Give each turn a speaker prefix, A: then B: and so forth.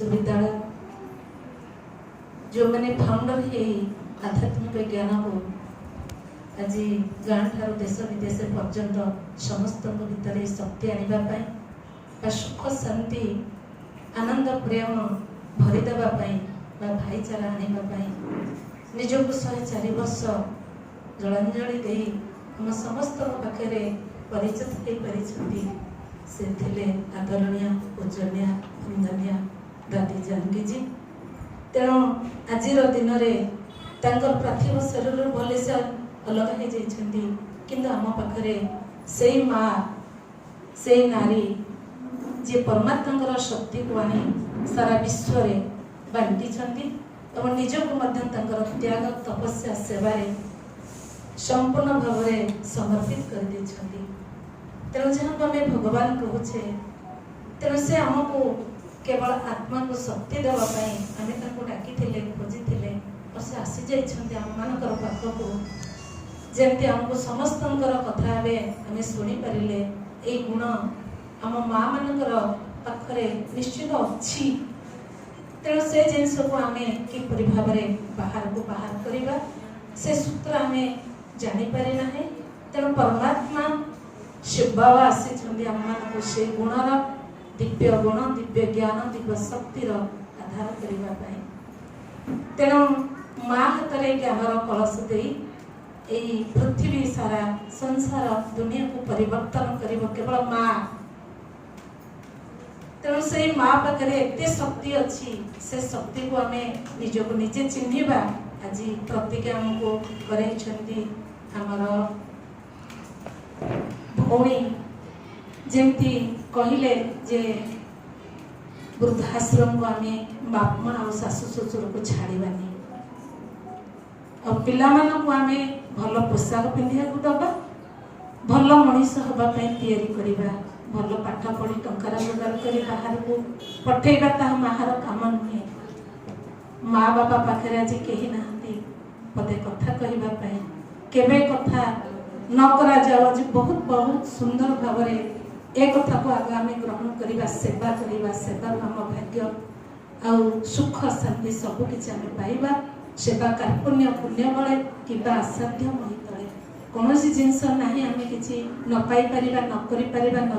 A: विद्यालय जो मैंने फाउंडर है आध्यात्मिक ज्ञान को आज गाँ ठार देश विदेश पर्यंत समस्त भितर शक्ति आने सुख शांति आनंद प्रेम भरीदेवाई भाईचारा आने निजक 104 वर्ष जलांजलि दे हम समस्त पाखे परिचित हो पारी से थे आदरणीय पूजनीय वंदनीय दादी जानकी जी। तेणु आज दिन में पार्थिव शरीर भले से अलग हो जाती किंतु आम पाखे से माँ से नारी जी परमात्मा शक्ति को आनी सारा विश्व बांटी और निजक त्याग तपस्या सेवार संपूर्ण भाव समर्पित कर देछंती। तेणु जहाँ आम भगवान कहूचे तेणु से आमको केवल आत्मा को शक्ति देवाई आम डाकी खोजी और से आसी जाइछंती आम मानकर पाखक जमती आमको समस्त कथा आम शुणी पारे ये गुण आम माँ मानकर पाखरे निश्चित अच्छी। तेणु से जिनस को आम किपरि भाव बाहर को बाहर करवा से सूत्र आम जानीपारे ना। तेणु परमात्मा शिव बाबा आसी आम मान से गुणर दिव्य गुण दिव्य ज्ञान दिव्य शक्तिर आधार करने। तेणु माँ हाथ में ज्ञानर कलश दे पृथ्वी सारा संसार दुनिया को परिवर्तन कर केवल माँ। तेणु से माँ पाखे एत शक्ति अच्छी से शक्ति को आम निजक निजे चिन्हवा आज प्रतिज्ञा आमको कर आमर भौणी जमती कहले जे वृद्धाश्रम को आम बापमा और शाशु शशुर को छाड़ानी और पिला को आम भल पोशाक पिंधा दबा भल मनीष हाँपाई या भल पाठ पढ़ी टंका रोजगार कर बाहर को पठेगा ता माहर काम नुहे। माँ बापा पाखे आज कहीं ना पदे कथा कहवाई केवे कथा न करा जाओ बहुत बहुत सुंदर भाव एक कथा को आगे आम ग्रहण करवा सेवा आम भाग्य आउ सुख शांति सबकि आम पाइबा सेवा कार्पुण्य पुण्य बड़े कि असाध्य मही तले कौन जिनस ना आम कि न पाई न कर